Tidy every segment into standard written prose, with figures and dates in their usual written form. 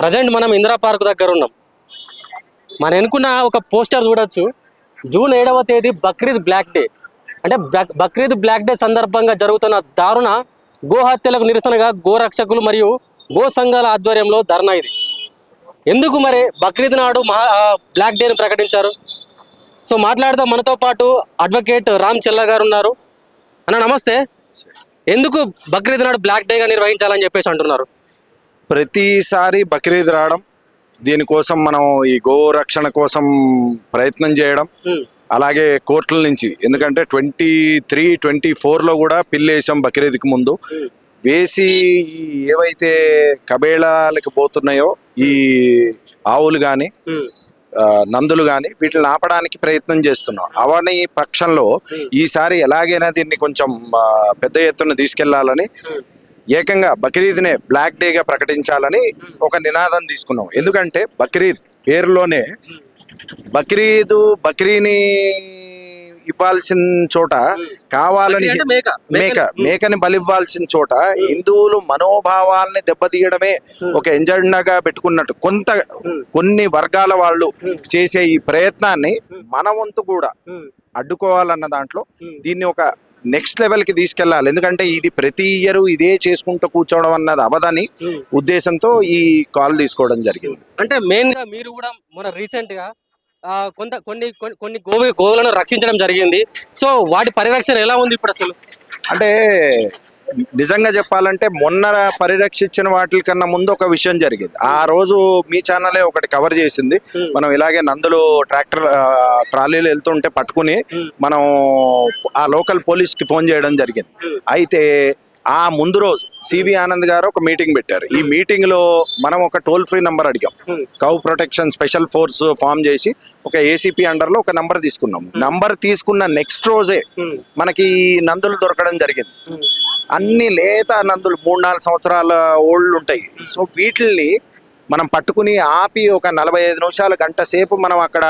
Present మనం Indira park దగ్గర ఉన్నాం. మనం ఎన్నుకున్న ఒక పోస్టర్ చూడొచ్చు. జూన్ 7వ తేదీ బక్రీద్ బ్లాక్ డే. అంటే బక్రీద్ బ్లాక్ డే సందర్భంగా జరుగుతున్న దారుణ గోహత్యలకు నిరసనగా గోరక్షకులు మరియు గో సంఘాల ఆధ్వర్యంలో ధర్నా ఇది. ఎందుకు మరి బక్రీద్ నాడు బ్లాక్ డేని ప్రకటించారు? సో మాట్లాడదాం. మనతో పాటు అడ్వకేట్ రామ్ చెల్ల గారు ఉన్నారు. అన్న నమస్తే. ఎందుకు బక్రీద్ నాడు బ్లాక్ డేగా నిర్వహించాలని చెప్పేసి అంటున్నారు? ప్రతిసారి బక్రీద్ రావడం, దీనికోసం మనం ఈ గో రక్షణ కోసం ప్రయత్నం చేయడం, అలాగే కోర్టుల నుంచి, ఎందుకంటే 23, 24లో కూడా పిల్లేసాం బక్రీద్కి ముందు వేసి, ఏవైతే కబేళాలకు పోతున్నాయో ఈ ఆవులు కానీ నందులు కానీ వీటిని ఆపడానికి ప్రయత్నం చేస్తున్నాం. అవని పక్షంలో ఈసారి ఎలాగైనా దీన్ని కొంచెం పెద్ద ఎత్తున తీసుకెళ్లాలని ఏకంగా బక్రీద్నే బ్లాక్ డేగా ప్రకటించాలని ఒక నినాదం తీసుకున్నాం. ఎందుకంటే బక్రీద్ పేరులోనే బక్రీని ఇవ్వాల్సిన చోట కావాలని మేకని బలివ్వాల్సిన చోట హిందువులు మనోభావాల్ని దెబ్బతీయడమే ఒక ఎజెండాగా పెట్టుకున్నట్టు కొన్ని వర్గాల వాళ్ళు చేసే ఈ ప్రయత్నాన్ని మన వంతు కూడా అడ్డుకోవాలన్న దాంట్లో దీన్ని ఒక నెక్స్ట్ లెవెల్ కి తీసుకెళ్లాలి. ఎందుకంటే ఇది ప్రతి ఇయర్ ఇదే చేసుకుంటూ కూర్చోవడం అన్నది అవదని ఉద్దేశంతో ఈ కాల్ తీసుకోవడం జరిగింది. అంటే మెయిన్ గా మీరు కూడా మన రీసెంట్ గా కొన్ని గోవులను రక్షించడం జరిగింది. సో వాటి పరిరక్షణ ఎలా ఉంది ఇప్పుడు అసలు? అంటే నిజంగా చెప్పాలంటే మొన్న పరిరక్షించిన వాటి కన్నా ముందు ఒక విషయం జరిగింది. ఆ రోజు మీ ఛానలే ఒకటి కవర్ చేసింది. మనం ఇలాగే నందులు ట్రాలీలు వెళ్తుంటే పట్టుకుని మనం ఆ లోకల్ పోలీస్కి ఫోన్ చేయడం జరిగింది. అయితే ఆ ముందు రోజు సివి ఆనంద్ గారు ఒక మీటింగ్ పెట్టారు. ఈ మీటింగ్ లో మనం ఒక టోల్ ఫ్రీ నంబర్ అడిగాం. Cow protection special force form చేసి ఒక ఏసీపీ అండర్ లో ఒక నంబర్ తీసుకున్నాం. నంబర్ తీసుకున్న నెక్స్ట్ రోజే మనకి నందులు దొరకడం జరిగింది. అన్ని లేత నందులు 3-4 సంవత్సరాల ఓల్డ్ ఉంటాయి. సో వీటిల్ని మనం పట్టుకుని ఆపి ఒక 45 నిమిషాలు, గంట సేపు మనం అక్కడ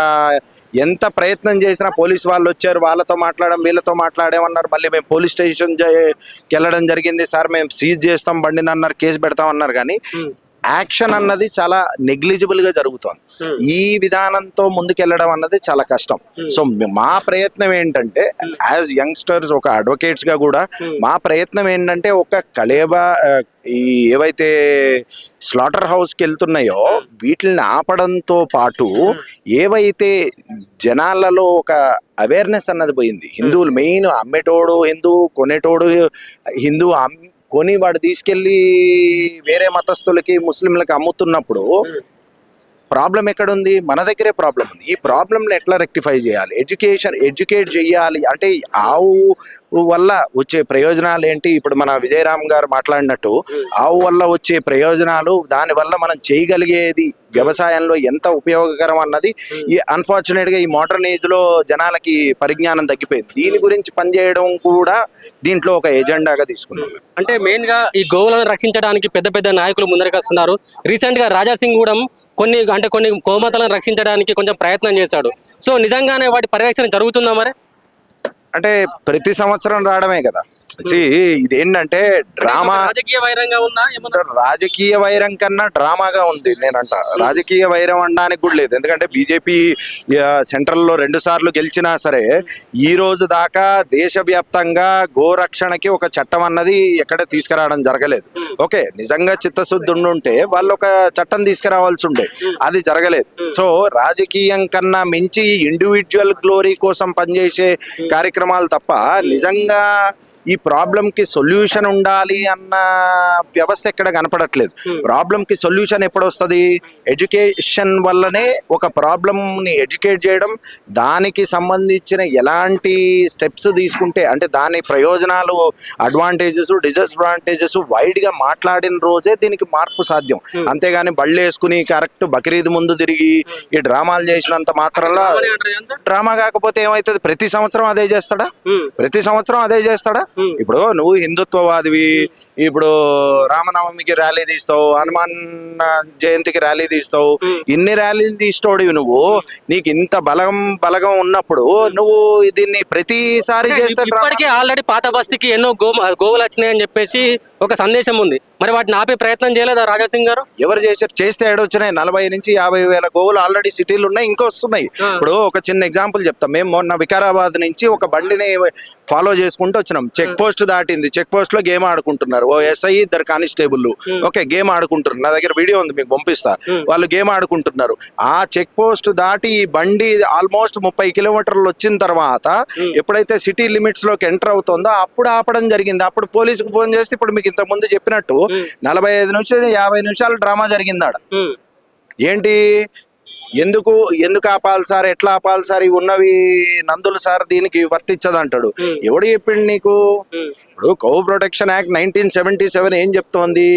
ఎంత ప్రయత్నం చేసినా పోలీసు వాళ్ళు వచ్చారు. వాళ్ళతో వీళ్ళతో మాట్లాడేమన్నారు. మళ్ళీ మేము పోలీస్ స్టేషన్కి వెళ్ళడం జరిగింది. సార్ మేము సీజ్ చేస్తాం బండిని అన్నారు, కేసు పెడతాం అన్నారు. కానీ యాక్షన్ అన్నది చాలా నెగ్లిజిబుల్ గా జరుగుతుంది. ఈ విధానంతో ముందుకెళ్ళడం అన్నది చాలా కష్టం. సో మా ప్రయత్నం ఏంటంటే యాజ్ యంగ్స్టర్స్, ఒక అడ్వకేట్స్ గా కూడా మా ప్రయత్నం ఏంటంటే ఒక కళేబా ఈ ఏవైతే స్లాటర్ హౌస్కి వెళ్తున్నాయో వీటిని ఆపడంతో పాటు ఏవైతే జనాలలో ఒక అవేర్నెస్ అన్నది పోయింది. హిందువులు మెయిన్ అమ్మేటోడు హిందూ, కొనేటోడు హిందూ, కొని వాడు తీసుకెళ్లి వేరే మతస్థులకి ముస్లింలకి అమ్ముతున్నప్పుడు ప్రాబ్లం ఎక్కడుంది? మన దగ్గరే ప్రాబ్లం ఉంది. ఈ ప్రాబ్లంని ఎట్లా రెక్టిఫై చేయాలి? ఎడ్యుకేట్ చేయాలి. అంటే ఆవు వల్ల వచ్చే ప్రయోజనాలు ఏంటి? ఇప్పుడు మన విజయరామ్ గారు మాట్లాడినట్టు ఆవు వల్ల వచ్చే ప్రయోజనాలు, దానివల్ల మనం చేయగలిగేది వ్యవసాయంలో ఎంత ఉపయోగకరం అన్నది అన్ఫార్చునేట్ గా ఈ మోడర్న్ ఏజ్ లో జనాలకి పరిజ్ఞానం తగ్గిపోయింది. దీని గురించి పనిచేయడం కూడా దీంట్లో ఒక ఎజెండాగా తీసుకున్నాం. అంటే మెయిన్ గా ఈ గోవులను రక్షించడానికి పెద్ద పెద్ద నాయకులు ముందరికి వస్తున్నారు. రీసెంట్ గా రాజాసింగ్ కూడా కొన్ని గోమాతలను రక్షించడానికి కొంచెం ప్రయత్నం చేశాడు. సో నిజంగానే వాటి పరిరక్షణ జరుగుతుందా మరి? అంటే ప్రతి సంవత్సరం రావడమే కదా. ఇదేంటంటే డ్రామా, రాజకీయ వైరం కన్నా డ్రామాగా ఉంది నేనంట. రాజకీయ వైరం అనడానికి కూడా లేదు. ఎందుకంటే బీజేపీ సెంట్రల్ లో 2 సార్లు గెలిచినా సరే ఈ రోజు దాకా దేశవ్యాప్తంగా గోరక్షణకి ఒక చట్టం అన్నది ఎక్కడ తీసుకురావడం జరగలేదు. ఓకే, నిజంగా చిత్తశుద్ధి ఉంటే వాళ్ళు ఒక చట్టం తీసుకురావాల్సి ఉండే, అది జరగలేదు. సో రాజకీయం కన్నా మించి ఇండివిజువల్ గ్లోరీ కోసం పనిచేసే కార్యక్రమాలు తప్ప నిజంగా ఈ ప్రాబ్లం కి సొల్యూషన్ ఉండాలి అన్న వ్యవస్థ ఎక్కడ కనపడట్లేదు. ప్రాబ్లం కి సొల్యూషన్ ఎప్పుడు వస్తుంది? ఎడ్యుకేషన్ వల్లనే ఒక ప్రాబ్లం ని ఎడ్యుకేట్ చేయడం, దానికి సంబంధించిన ఎలాంటి స్టెప్స్ తీసుకుంటే అంటే దాని ప్రయోజనాలు, అడ్వాంటేజెస్, డిసడ్వాంటేజెస్ వైడ్ గా మాట్లాడిన రోజే దీనికి మార్పు సాధ్యం. అంతేగాని బళ్ళు వేసుకుని కరెక్ట్ బక్రీద్ ముందు తిరిగి ఈ డ్రామాలు చేసినంత మాత్రంలో డ్రామా కాకపోతే ఏమవుతుంది? ప్రతి సంవత్సరం అదే చేస్తాడా? ఇప్పుడు నువ్వు హిందుత్వవాదివి, ఇప్పుడు రామనవమికి ర్యాలీ తీస్తావు, హనుమాన్ జయంతికి ర్యాలీ తీస్తావు, ఇన్ని ర్యాలీలు తీసుకోడివి నువ్వు. నీకు ఇంత బలగం ఉన్నప్పుడు నువ్వు దీన్ని ప్రతిసారి చేస్తే ఇప్పటికే ఆల్రెడీ పాత బస్తీకి ఎన్నో గోవులు వచ్చినాయని చెప్పేసి ఒక సందేశం ఉంది. మరి వాటిని ఆపే ప్రయత్నం చేయలేదా రాజాసింగ్ గారు? ఎవరు చేశారు? చేస్తే ఏడొచ్చినాయి. 40 నుంచి 50 వేల గోవులు ఆల్రెడీ సిటీలు ఉన్నాయి, ఇంకా వస్తున్నాయి. ఇప్పుడు ఒక చిన్న ఎగ్జాంపుల్ చెప్తాం. మేము మొన్న వికారాబాద్ నుంచి ఒక బండిని ఫాలో చేసుకుంటూ వచ్చినాం. చెక్ పోస్ట్ దాటింది. చెక్ పోస్ట్ లో గేమ్ ఆడుకుంటున్నారు. ఓ ఎస్ఐ, 2 కానిస్టేబుల్. ఓకే, గేమ్ ఆడుకుంటున్నారు. నా దగ్గర వీడియో ఉంది, మీకు పంపిస్తా. వాళ్ళు గేమ్ ఆడుకుంటున్నారు. ఆ చెక్ పోస్ట్ దాటి ఈ బండి ఆల్మోస్ట్ 30 కిలోమీటర్లు వచ్చిన తర్వాత ఎప్పుడైతే సిటీ లిమిట్స్ లోకి ఎంటర్ అవుతుందో అప్పుడు ఆపడం జరిగింది. అప్పుడు పోలీసుకు ఫోన్ చేస్తే ఇప్పుడు మీకు ఇంత ముందు చెప్పినట్టు 45 నుంచి 50 నిమిషాలు డ్రామా జరిగిందాడ. ఏంటి, ఎందుకు ఆపాలి సార్, ఎట్లా ఆపాలి సార్, ఇవి ఉన్నవి నందులు సార్, దీనికి వర్తించదు అంటాడు. ఎవడు చెప్పిండు నీకు? ఇప్పుడు కౌ ప్రొటెక్షన్ యాక్ట్ 1977 ఏం చెప్తోంది?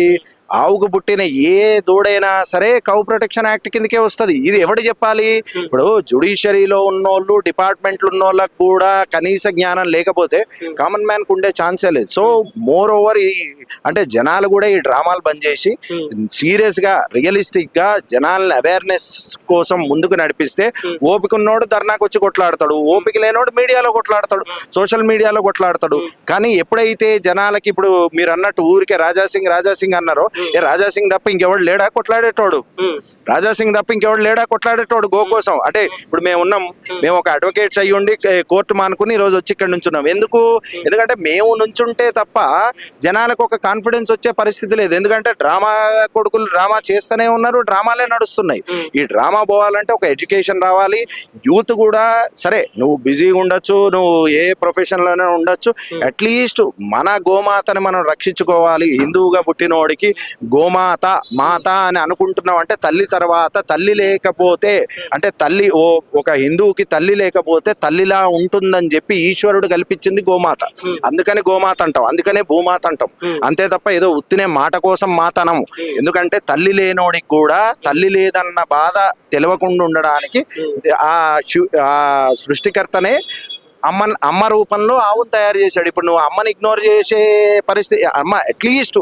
ఆవుకు పుట్టిన ఏ దూడైనా సరే కౌ ప్రొటెక్షన్ యాక్ట్ కిందకే వస్తుంది. ఇది ఎవడు చెప్పాలి? ఇప్పుడు జుడిషియరీలో ఉన్నోళ్ళు, డిపార్ట్మెంట్లు ఉన్న వాళ్ళకు కూడా కనీస జ్ఞానం లేకపోతే కామన్ మ్యాన్ కు ఉండే ఛాన్సే లేదు. సో మోర్ ఓవర్ అంటే జనాలు కూడా ఈ డ్రామాలు బంద్ చేసి సీరియస్ గా, రియలిస్టిక్ గా జనాలని అవేర్నెస్ కోసం ముందుకు నడిపిస్తే, ఓపిక ఉన్నోడు ధర్నాకు వచ్చి కొట్లాడతాడు, ఓపిక లేనోడు మీడియాలో కొట్లాడతాడు, సోషల్ మీడియాలో కొట్లాడతాడు. కానీ ఎప్పుడైతే జనాలకి, ఇప్పుడు మీరు అన్నట్టు ఊరికే రాజాసింగ్ అన్నారో, రాజాసింగ్ తప్ప ఇంకెవడు లేడా కొట్లాడేటోడు? రాజాసింగ్ తప్ప ఇంకెవడు లేడా కొట్లాడేటోడు గో కోసం? అంటే ఇప్పుడు మేము ఒక అడ్వకేట్స్ అయ్యి ఉండి కోర్టు మానుకుని ఈ రోజు వచ్చి ఇక్కడ నుంచున్నాం. ఎందుకంటే మేము నుంచుంటే తప్ప జనాలకు ఒక కాన్ఫిడెన్స్ వచ్చే పరిస్థితి లేదు. ఎందుకంటే డ్రామా కొడుకులు డ్రామా చేస్తూనే ఉన్నారు, డ్రామాలే నడుస్తున్నాయి. ఈ డ్రామా పోవాలంటే ఒక ఎడ్యుకేషన్ రావాలి. యూత్ కూడా సరే, నువ్వు బిజీగా ఉండొచ్చు, నువ్వు ఏ ప్రొఫెషన్ లోనే ఉండొచ్చు, అట్లీస్ట్ మన గోమాతని మనం రక్షించుకోవాలి. హిందువుగా పుట్టినోడికి గోమాత, మాత అని అనుకుంటున్నాం అంటే తల్లి తర్వాత, తల్లి లేకపోతే అంటే తల్లి, ఒక హిందువుకి తల్లి లేకపోతే తల్లిలా ఉంటుందని చెప్పి ఈశ్వరుడు కల్పించింది గోమాత. అందుకని గోమాత అంటాం, అందుకనే భూమాత అంటాం. అంతే తప్ప ఏదో ఉత్తినే మాట కోసం మాత అనము. ఎందుకంటే తల్లి లేనోడికి కూడా తల్లి లేదన్న బాధ తెలియకుండా ఉండడానికి ఆ సృష్టికర్తనే అమ్మ రూపంలో ఆవును తయారు చేశాడు. ఇప్పుడు నువ్వు అమ్మని ఇగ్నోర్ చేసే పరిస్థితి, అమ్మ అట్లీస్ట్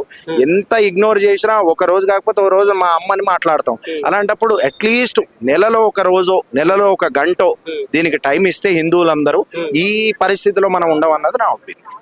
ఎంత ఇగ్నోర్ చేసినా ఒక రోజు కాకపోతే ఒక రోజు మా అమ్మని మాట్లాడతాం. అలాంటప్పుడు అట్లీస్ట్ నెలలో ఒక రోజో, నెలలో ఒక గంటో దీనికి టైం ఇస్తే హిందువులందరూ ఈ పరిస్థితిలో మనం ఉండమన్నది నా ఒపీనియన్.